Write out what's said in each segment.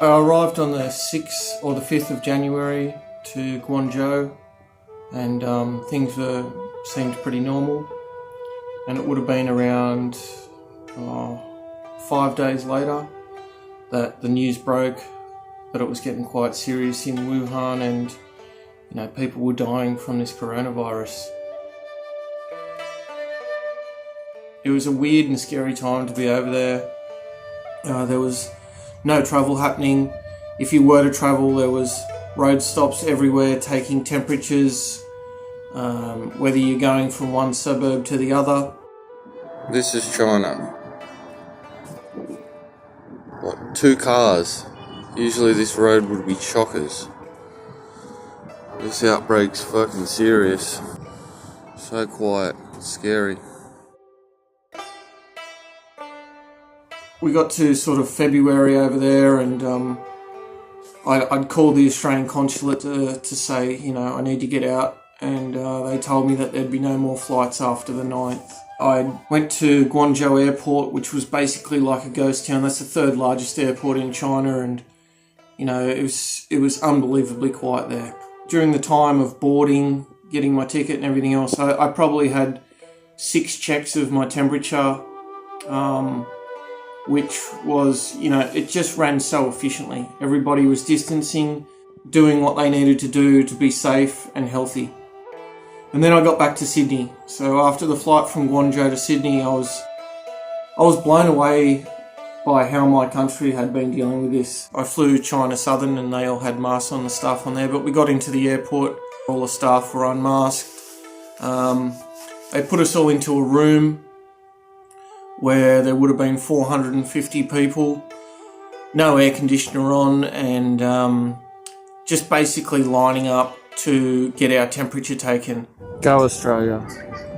I arrived on the 6th or the 5th of January to Guangzhou, and things seemed pretty normal. And it would have been around 5 days later that the news broke that it was getting quite serious in Wuhan, and people were dying from this coronavirus. It was a weird and scary time to be over there. There was no travel happening. If you were to travel, there was road stops everywhere taking temperatures, whether you're going from one suburb to the other. This is China. What, 2 cars? Usually this road would be chockers. This outbreak's fucking serious. So quiet, scary. We got to sort of February over there, and I'd called the Australian consulate to say, I need to get out, and they told me that there'd be no more flights after the 9th. I went to Guangzhou Airport, which was basically like a ghost town. That's the 3rd largest airport in China, and it was unbelievably quiet there. During the time of boarding, getting my ticket and everything else, I probably had 6 checks of my temperature, which was, it just ran so efficiently. Everybody was distancing, doing what they needed to do to be safe and healthy. And then I got back to Sydney. So after the flight from Guangzhou to Sydney, I was blown away by how my country had been dealing with this. I flew China Southern and they all had masks on, the staff on there, but we got into the airport, all the staff were unmasked. They put us all into a room where there would have been 450 people, no air conditioner on, and just basically lining up to get our temperature taken. Go Australia.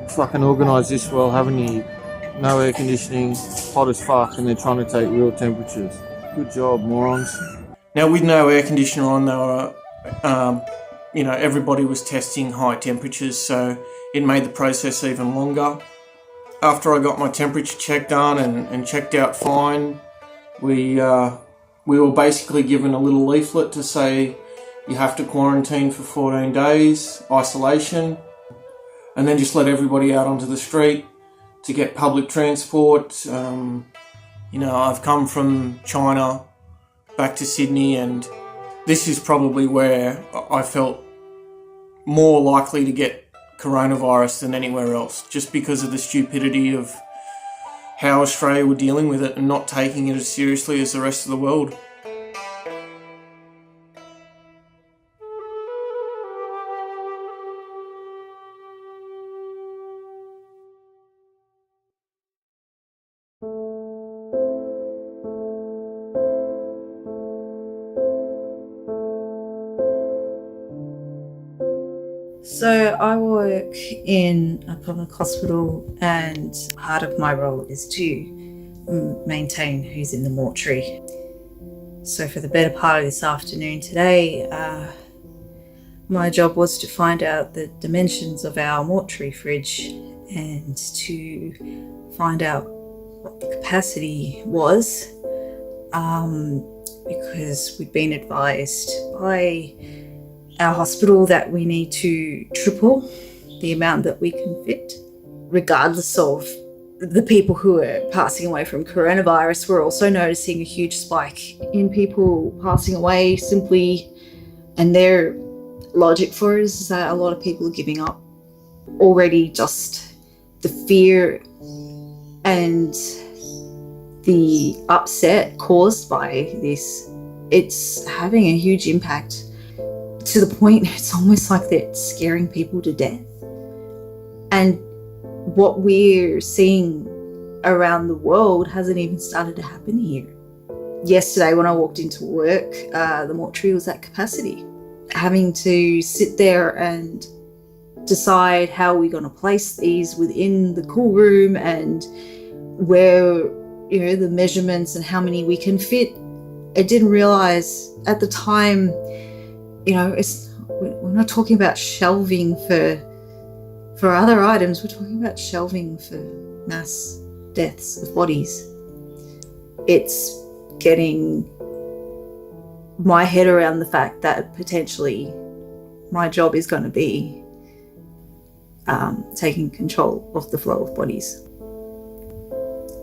Fucking organised this well, haven't you? No air conditioning, hot as fuck, and they're trying to take real temperatures. Good job, morons. Now, with no air conditioner on, they were, everybody was testing high temperatures, so it made the process even longer. After I got my temperature check done and checked out fine, we were basically given a little leaflet to say you have to quarantine for 14 days, isolation, and then just let everybody out onto the street to get public transport. I've come from China back to Sydney, and this is probably where I felt more likely to get coronavirus than anywhere else, just because of the stupidity of how Australia were dealing with it and not taking it as seriously as the rest of the world. So I work in a public hospital, and part of my role is to maintain who's in the mortuary. So for the better part of this afternoon today, my job was to find out the dimensions of our mortuary fridge and to find out what the capacity was, because we'd been advised by our hospital that we need to triple the amount that we can fit. Regardless of the people who are passing away from coronavirus, we're also noticing a huge spike in people passing away simply, and their logic for it is that a lot of people are giving up already. Just the fear and the upset caused by this, it's having a huge impact, to the point it's almost like they're scaring people to death. And what we're seeing around the world hasn't even started to happen here. Yesterday when I walked into work, the mortuary was at capacity. Having to sit there and decide how we're going to place these within the cool room, and where, the measurements and how many we can fit. I didn't realize at the time, we're not talking about shelving for other items. We're talking about shelving for mass deaths of bodies. It's getting my head around the fact that potentially my job is going to be taking control of the flow of bodies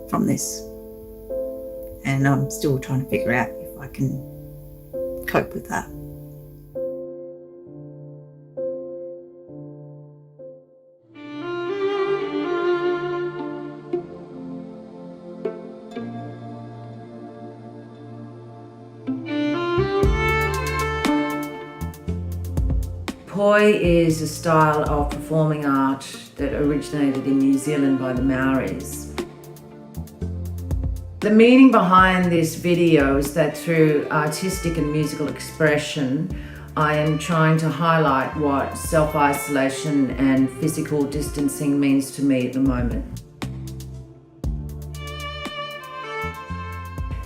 from this. And I'm still trying to figure out if I can cope with that. Poi is a style of performing art that originated in New Zealand by the Maoris. The meaning behind this video is that through artistic and musical expression, I am trying to highlight what self-isolation and physical distancing means to me at the moment.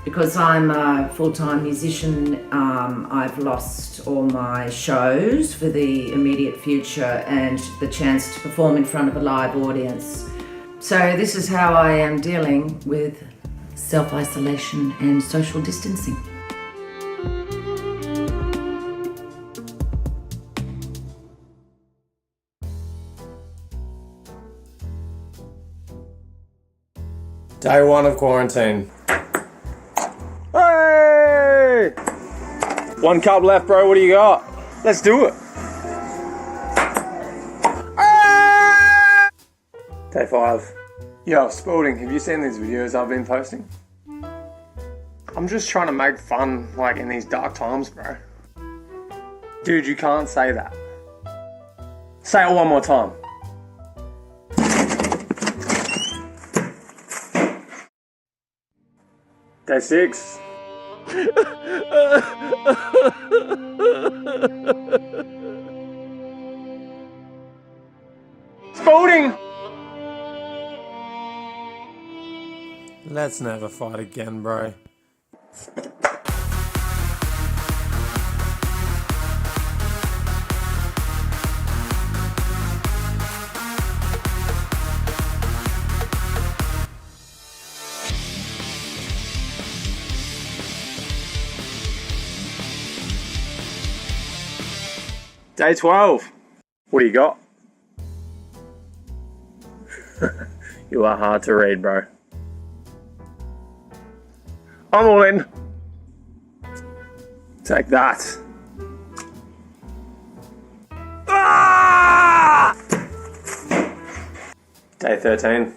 Because I'm a full-time musician, I've lost all my shows for the immediate future and the chance to perform in front of a live audience. So this is how I am dealing with self-isolation and social distancing. Day 1 of quarantine. Hey! 1 cup left, bro. What do you got? Let's do it. Day 5. Yo, Spalding, have you seen these videos I've been posting? I'm just trying to make fun, like, in these dark times, bro. Dude, you can't say that. Say it one more time. Day 6. Spalding! Let's never fight again, bro. Day 12. What do you got? You are hard to read, bro. I'm all in. Take that. Ah! Day 13.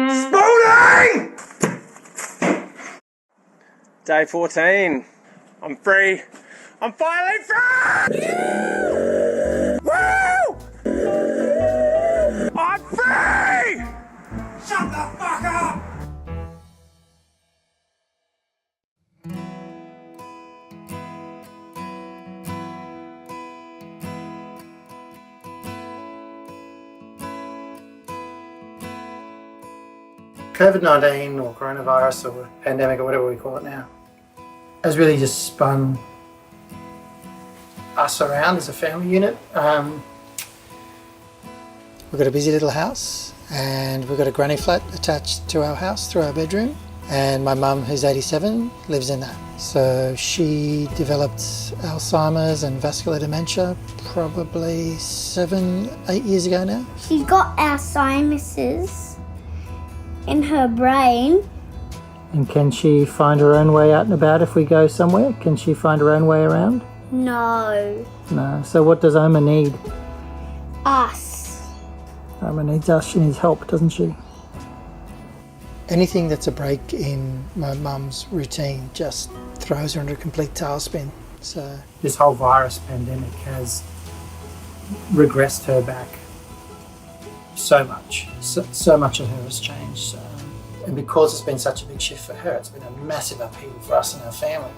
Spalding! Day 14. I'm free. I'm finally free! Woo! I'm free! Shut the fuck up! COVID-19 or coronavirus or pandemic or whatever we call it now has really just spun us around as a family unit. We've got a busy little house and we've got a granny flat attached to our house through our bedroom, and my mum, who's 87, lives in that. So she developed Alzheimer's and vascular dementia probably 7-8 years ago now. She's got Alzheimer's in her brain. And can she find her own way out and about if we go somewhere? Can she find her own way around? No. No. So what does Oma need? Us. Oma needs us. She needs help, doesn't she? Anything that's a break in my mum's routine just throws her into a complete tailspin. So this whole virus pandemic has regressed her back so much. So much of her has changed. And because it's been such a big shift for her, it's been a massive upheaval for us and our family.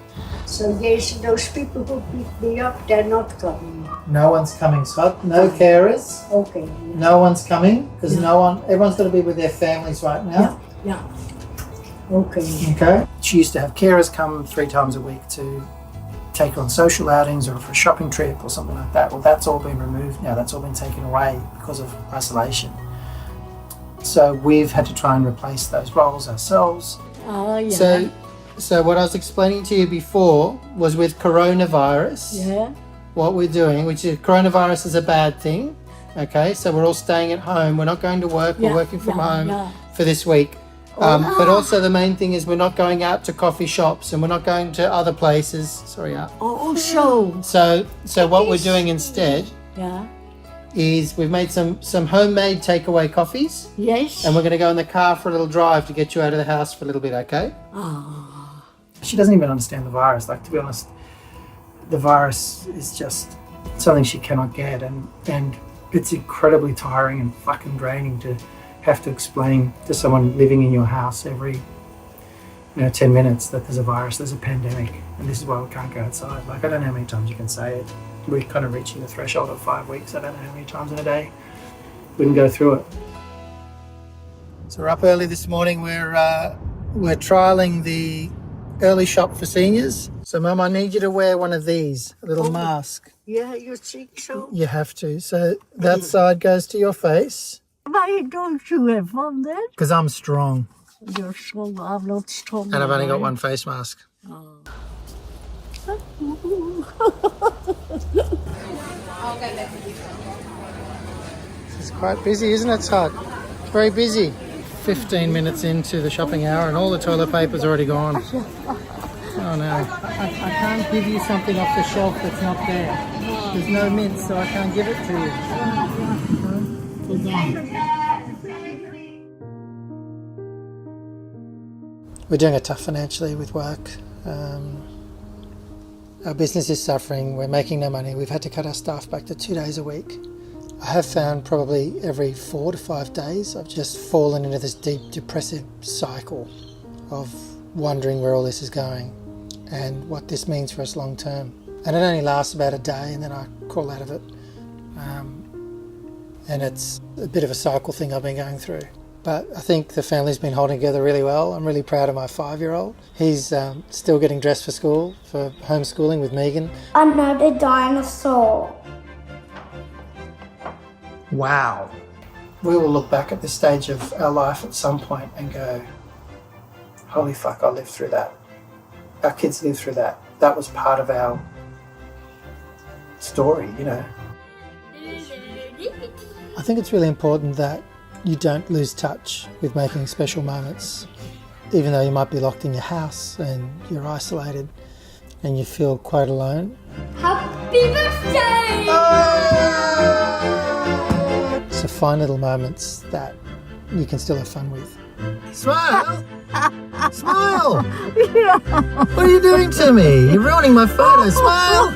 So those people who pick me up, they're not coming. No one's coming, Scott. No carers. Okay. No one's coming because everyone's got to be with their families right now. Yeah. Okay. Okay. She used to have carers come 3 times a week to take her on social outings or for a shopping trip or something like that. Well, that's all been removed now. That's all been taken away because of isolation. So we've had to try and replace those roles ourselves. Oh, yeah. So what I was explaining to you before was with coronavirus, Yeah. what we're doing, which is coronavirus is a bad thing. Okay, so we're all staying at home. We're not going to work. We're working from home for this week. But also the main thing is we're not going out to coffee shops and we're not going to other places. Sorry, Oh, so. So what we're doing instead Yeah. is we've made some homemade takeaway coffees, Yes. and we're going to go in the car for a little drive to get you out of the house for a little bit, okay? Oh. She doesn't even understand the virus. Like, to be honest, the virus is just something she cannot get, and it's incredibly tiring and fucking draining to have to explain to someone living in your house every 10 minutes that there's a virus, there's a pandemic, and this is why we can't go outside. Like, I don't know how many times you can say it. We're kind of reaching the threshold of 5 weeks. I don't know how many times in a day we can go through it. So we're up early this morning. We're trialing the early shop for seniors. So, Mum, I need you to wear one of these, a little mask. Yeah, you think so? You have to. So that side goes to your face. Why don't you have one then? Because I'm strong. You're strong. I'm not strong. And I've only got one face mask. It's quite busy, isn't it, Todd? Very busy. 15 minutes into the shopping hour and all the toilet paper's already gone. Oh no. I can't give you something off the shelf that's not there. There's no mint, so I can't give it to you. We're doing it tough financially with work. Our business is suffering. We're making no money. We've had to cut our staff back to 2 days a week. I have found probably every 4 to 5 days I've just fallen into this deep depressive cycle of wondering where all this is going and what this means for us long term. And it only lasts about a day and then I crawl out of it. And it's a bit of a cycle thing I've been going through. But I think the family's been holding together really well. I'm really proud of my 5-year-old. He's still getting dressed for school, for homeschooling with Megan. Another dinosaur. Wow. We will look back at this stage of our life at some point and go, holy fuck, I lived through that. Our kids lived through that. That was part of our story, I think it's really important that you don't lose touch with making special moments, even though you might be locked in your house and you're isolated and you feel quite alone. Happy birthday! So find little moments that you can still have fun with. Smile! Smile! What are you doing to me? You're ruining my photo. Smile!